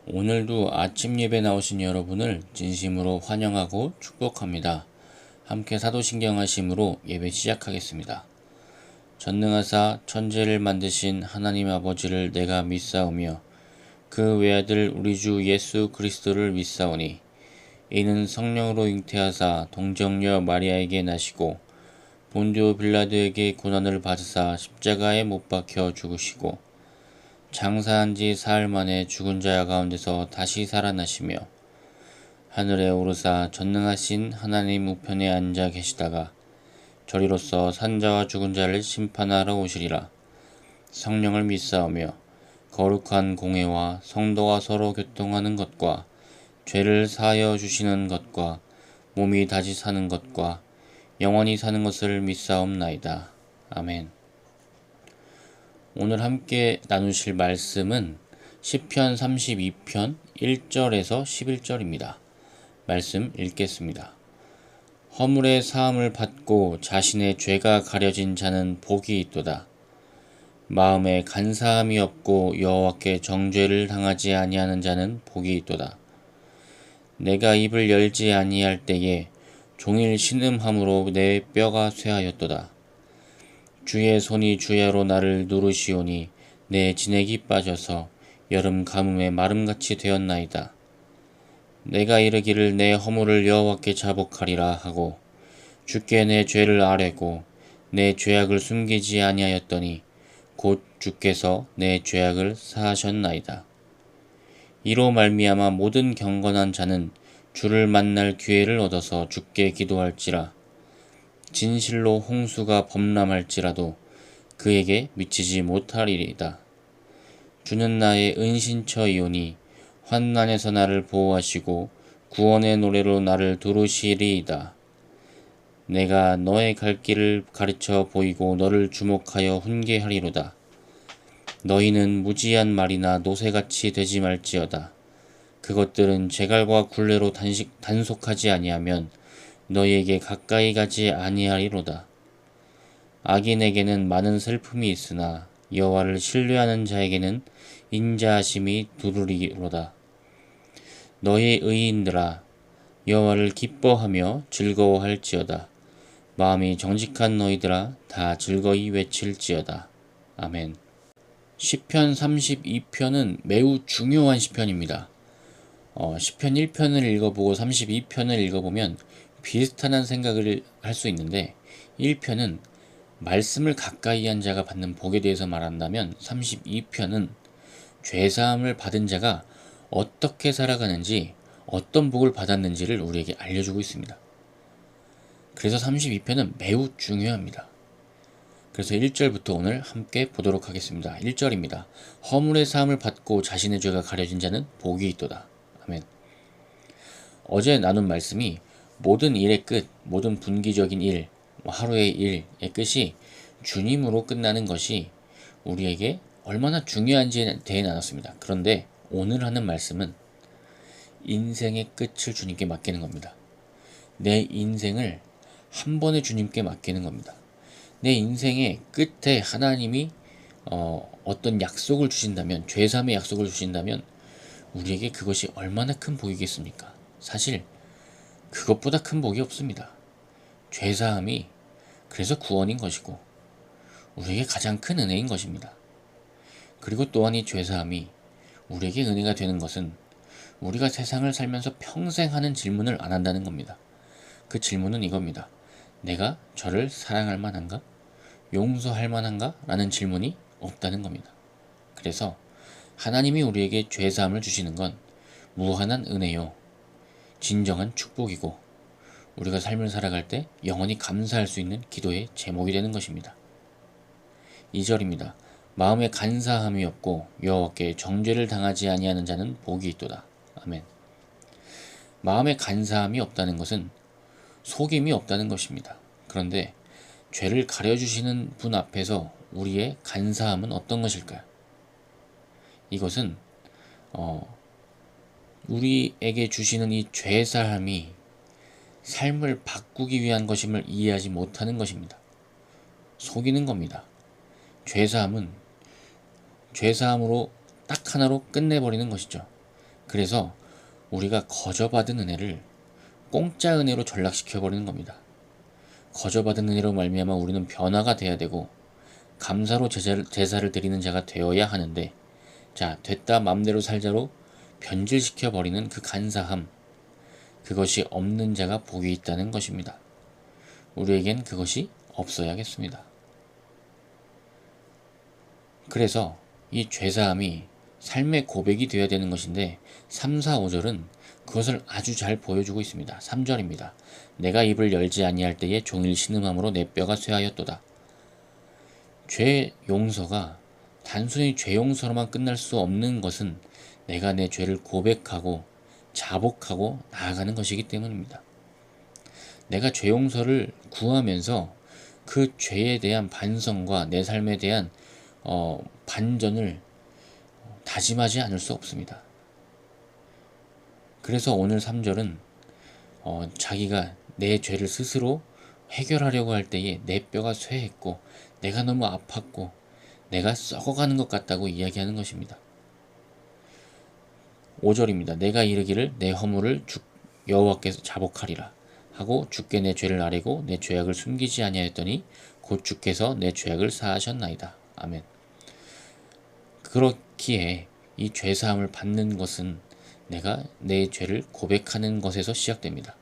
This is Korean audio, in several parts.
오늘도 아침 예배 나오신 여러분을 진심으로 환영하고 축복합니다. 함께 사도신경 하심으로 예배 시작하겠습니다. 전능하사 천지를 만드신 하나님 아버지를 내가 믿사오며 그 외아들 우리 주 예수 그리스도를 믿사오니 이는 성령으로 잉태하사 동정녀 마리아에게 나시고 본디오 빌라도에게 고난을 받으사 십자가에 못 박혀 죽으시고 장사한 지 사흘 만에 죽은 자 가운데서 다시 살아나시며 하늘에 오르사 전능하신 하나님 우편에 앉아 계시다가 저리로서 산자와 죽은 자를 심판하러 오시리라. 성령을 믿사오며 거룩한 공회와 성도가 서로 교통하는 것과 죄를 사하여 주시는 것과 몸이 다시 사는 것과 영원히 사는 것을 믿사옵나이다. 아멘. 오늘 함께 나누실 말씀은 시편 32편 1절에서 11절입니다. 말씀 읽겠습니다. 허물의 사함을 받고 자신의 죄가 가려진 자는 복이 있도다. 마음에 간사함이 없고 여호와께 정죄를 당하지 아니하는 자는 복이 있도다. 내가 입을 열지 아니할 때에 종일 신음함으로 내 뼈가 쇠하였도다. 주의 손이 주야로 나를 누르시오니 내 진액이 빠져서 여름 가뭄에 마름같이 되었나이다. 내가 이르기를 내 허물을 여호와께 자복하리라 하고 주께 내 죄를 아뢰고 내 죄악을 숨기지 아니하였더니 곧 주께서 내 죄악을 사하셨나이다. 이로 말미암아 모든 경건한 자는 주를 만날 기회를 얻어서 주께 기도할지라. 진실로 홍수가 범람할지라도 그에게 미치지 못하리이다. 주는 나의 은신처이오니 환난에서 나를 보호하시고 구원의 노래로 나를 두루시리이다. 내가 너의 갈 길을 가르쳐 보이고 너를 주목하여 훈계하리로다. 너희는 무지한 말이나 노새같이 되지 말지어다. 그것들은 제갈과 굴레로 단속하지 아니하면 너희에게 가까이 가지 아니하리로다. 악인에게는 많은 슬픔이 있으나 여호와를 신뢰하는 자에게는 인자하심이 두루리로다. 너희 의인들아 여호와를 기뻐하며 즐거워할지어다. 마음이 정직한 너희들아 다 즐거이 외칠지어다. 아멘. 시편 32편은 매우 중요한 시편입니다. 시편 1편을 읽어보고 32편을 읽어보면 비슷한 생각을 할 수 있는데 1편은 말씀을 가까이 한 자가 받는 복에 대해서 말한다면 32편은 죄사함을 받은 자가 어떻게 살아가는지 어떤 복을 받았는지를 우리에게 알려주고 있습니다. 그래서 32편은 매우 중요합니다. 그래서 1절부터 오늘 함께 보도록 하겠습니다. 1절입니다. 허물의 사함을 받고 자신의 죄가 가려진 자는 복이 있도다. 아멘. 어제 나눈 말씀이 모든 일의 끝, 모든 분기적인 일, 하루의 일의 끝이 주님으로 끝나는 것이 우리에게 얼마나 중요한지에 대해 나눴습니다. 그런데 오늘 하는 말씀은 인생의 끝을 주님께 맡기는 겁니다. 내 인생을 한 번에 주님께 맡기는 겁니다. 내 인생의 끝에 하나님이 어떤 약속을 주신다면, 죄사함의 약속을 주신다면 우리에게 그것이 얼마나 큰 복이겠습니까? 사실 그것보다 큰 복이 없습니다. 죄사함이 그래서 구원인 것이고 우리에게 가장 큰 은혜인 것입니다. 그리고 또한 이 죄사함이 우리에게 은혜가 되는 것은 우리가 세상을 살면서 평생 하는 질문을 안 한다는 겁니다. 그 질문은 이겁니다. 내가 저를 사랑할 만한가? 용서할 만한가? 라는 질문이 없다는 겁니다. 그래서 하나님이 우리에게 죄사함을 주시는 건 무한한 은혜요, 진정한 축복이고 우리가 삶을 살아갈 때 영원히 감사할 수 있는 기도의 제목이 되는 것입니다. 2절입니다. 마음에 간사함이 없고 여호와께 정죄를 당하지 아니하는 자는 복이 있도다. 아멘. 마음에 간사함이 없다는 것은 속임이 없다는 것입니다. 그런데 죄를 가려주시는 분 앞에서 우리의 간사함은 어떤 것일까요? 이것은 우리에게 주시는 이 죄사함이 삶을 바꾸기 위한 것임을 이해하지 못하는 것입니다. 속이는 겁니다. 죄사함은 죄사함으로 딱 하나로 끝내버리는 것이죠. 그래서 우리가 거저받은 은혜를 공짜 은혜로 전락시켜버리는 겁니다. 거저받은 은혜로 말미암아 우리는 변화가 돼야 되고 감사로 제사를 드리는 자가 되어야 하는데, 자, 됐다 맘대로 살자로 변질시켜버리는 그 간사함, 그것이 없는 자가 복이 있다는 것입니다. 우리에겐 그것이 없어야겠습니다. 그래서 이 죄사함이 삶의 고백이 되어야 되는 것인데 3, 4, 5절은 그것을 아주 잘 보여주고 있습니다. 3절입니다. 내가 입을 열지 아니할 때에 종일 신음함으로 내 뼈가 쇠하였도다. 죄 용서가 단순히 죄 용서로만 끝날 수 없는 것은 내가 내 죄를 고백하고 자복하고 나아가는 것이기 때문입니다. 내가 죄 용서를 구하면서 그 죄에 대한 반성과 내 삶에 대한 반전을 다짐하지 않을 수 없습니다. 그래서 오늘 3절은 자기가 내 죄를 스스로 해결하려고 할 때에 내 뼈가 쇠했고 내가 너무 아팠고 내가 썩어가는 것 같다고 이야기하는 것입니다. 5절입니다. 내가 이르기를 내 허물을 여호와께서 자복하리라 하고 주께 내 죄를 아뢰고 내 죄악을 숨기지 아니하였더니 곧 주께서 내 죄악을 사하셨나이다. 아멘. 그렇기에 이 죄사함을 받는 것은 내가 내 죄를 고백하는 것에서 시작됩니다.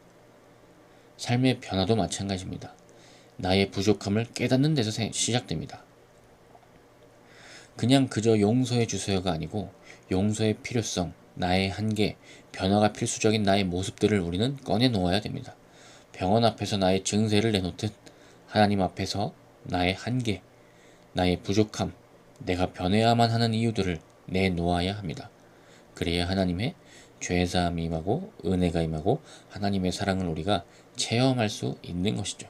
삶의 변화도 마찬가지입니다. 나의 부족함을 깨닫는 데서 시작됩니다. 그냥 그저 용서해 주세요가 아니고 용서의 필요성, 나의 한계, 변화가 필수적인 나의 모습들을 우리는 꺼내 놓아야 됩니다. 병원 앞에서 나의 증세를 내놓듯 하나님 앞에서 나의 한계, 나의 부족함, 내가 변해야만 하는 이유들을 내놓아야 합니다. 그래야 하나님의 죄사함이 임하고 은혜가 임하고 하나님의 사랑을 우리가 체험할 수 있는 것이죠.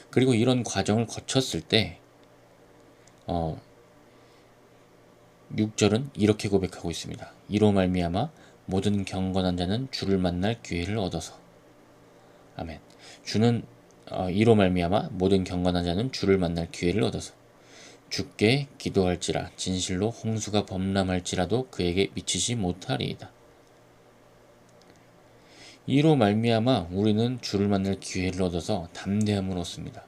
그리고 이런 과정을 거쳤을 때 6절은 이렇게 고백하고 있습니다. 이로 말미암아 모든 경건한 자는 주를 만날 기회를 얻어서. 아멘. 이로 말미암아 모든 경건한 자는 주를 만날 기회를 얻어서 주께 기도할지라 진실로 홍수가 범람할지라도 그에게 미치지 못하리이다. 이로 말미암아 우리는 주를 만날 기회를 얻어서 담대함을 얻습니다.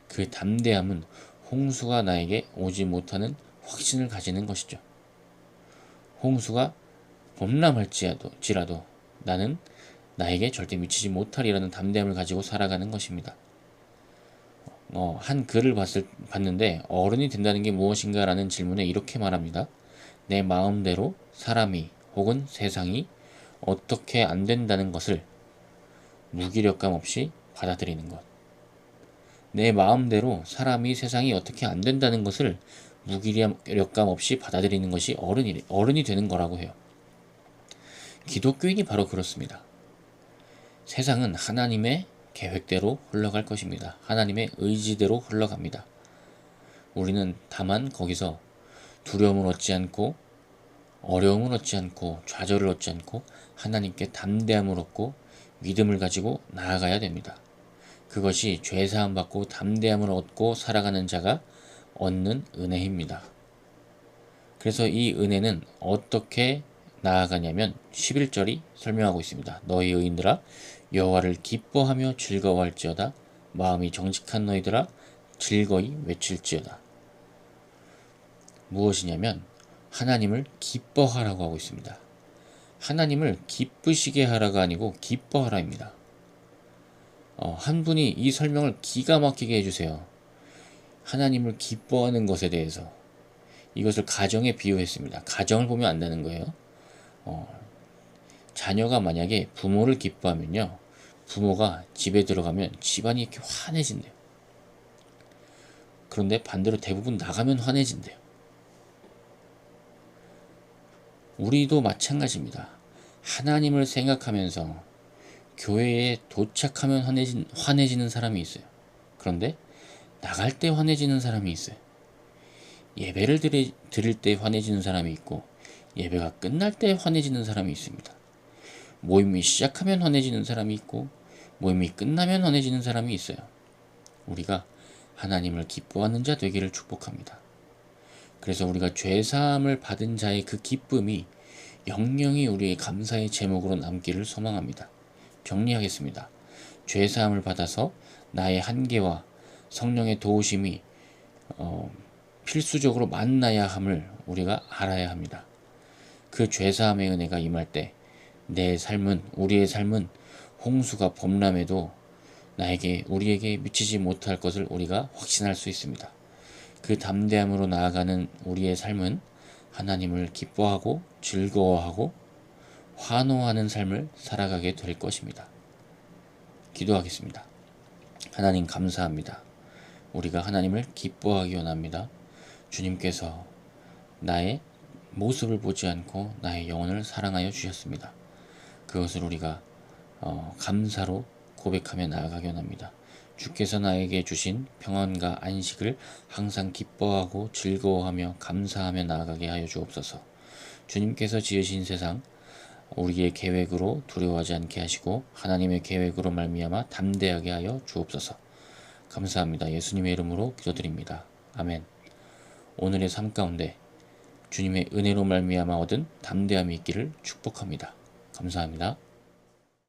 그 담대함은 홍수가 나에게 오지 못하는 확신을 가지는 것이죠. 홍수가 범람할지라도 나는 나에게 절대 미치지 못하리라는 담대함을 가지고 살아가는 것입니다. 한 글을 봤는데 어른이 된다는 게 무엇인가 라는 질문에 이렇게 말합니다. 내 마음대로 사람이 혹은 세상이 어떻게 안 된다는 것을 무기력감 없이 받아들이는 것. 내 마음대로 사람이 세상이 어떻게 안 된다는 것을 무기력감 없이 받아들이는 것이 어른이 되는 거라고 해요. 기독교인이 바로 그렇습니다. 세상은 하나님의 계획대로 흘러갈 것입니다. 하나님의 의지대로 흘러갑니다. 우리는 다만 거기서 두려움을 얻지 않고 어려움을 얻지 않고 좌절을 얻지 않고 하나님께 담대함을 얻고 믿음을 가지고 나아가야 됩니다. 그것이 죄사함 받고 담대함을 얻고 살아가는 자가 얻는 은혜입니다. 그래서 이 은혜는 어떻게 나아가냐면 11절이 설명하고 있습니다. 너희 의인들아 여호와를 기뻐하며 즐거워할지어다. 마음이 정직한 너희들아 즐거이 외칠지어다. 무엇이냐면 하나님을 기뻐하라고 하고 있습니다. 하나님을 기쁘시게 하라가 아니고 기뻐하라입니다. 한 분이 이 설명을 기가 막히게 해주세요. 하나님을 기뻐하는 것에 대해서 이것을 가정에 비유했습니다. 가정을 보면 안다는 거예요. 자녀가 만약에 부모를 기뻐하면요, 부모가 집에 들어가면 집안이 이렇게 환해진대요. 그런데 반대로 대부분 나가면 환해진대요. 우리도 마찬가지입니다. 하나님을 생각하면서 교회에 도착하면 환해지는 사람이 있어요. 그런데 나갈 때 환해지는 사람이 있어요. 예배를 드릴 때 환해지는 사람이 있고 예배가 끝날 때 환해지는 사람이 있습니다. 모임이 시작하면 환해지는 사람이 있고 모임이 끝나면 환해지는 사람이 있어요. 우리가 하나님을 기뻐하는 자 되기를 축복합니다. 그래서 우리가 죄사함을 받은 자의 그 기쁨이 영영이 우리의 감사의 제목으로 남기를 소망합니다. 정리하겠습니다. 죄사함을 받아서 나의 한계와 성령의 도우심이 필수적으로 만나야 함을 우리가 알아야 합니다. 그 죄사함의 은혜가 임할 때 내 삶은, 우리의 삶은 홍수가 범람해도 우리에게 미치지 못할 것을 우리가 확신할 수 있습니다. 그 담대함으로 나아가는 우리의 삶은 하나님을 기뻐하고 즐거워하고 환호하는 삶을 살아가게 될 것입니다. 기도하겠습니다. 하나님 감사합니다. 우리가 하나님을 기뻐하기 원합니다. 주님께서 나의 모습을 보지 않고 나의 영혼을 사랑하여 주셨습니다. 그것을 우리가 감사로 고백하며 나아가기 원합니다. 주께서 나에게 주신 평안과 안식을 항상 기뻐하고 즐거워하며 감사하며 나아가게 하여 주옵소서. 주님께서 지으신 세상 우리의 계획으로 두려워하지 않게 하시고 하나님의 계획으로 말미암아 담대하게 하여 주옵소서. 감사합니다. 예수님의 이름으로 기도드립니다. 아멘. 오늘의 삶 가운데 주님의 은혜로 말미암아 얻은 담대함이 있기를 축복합니다. 감사합니다.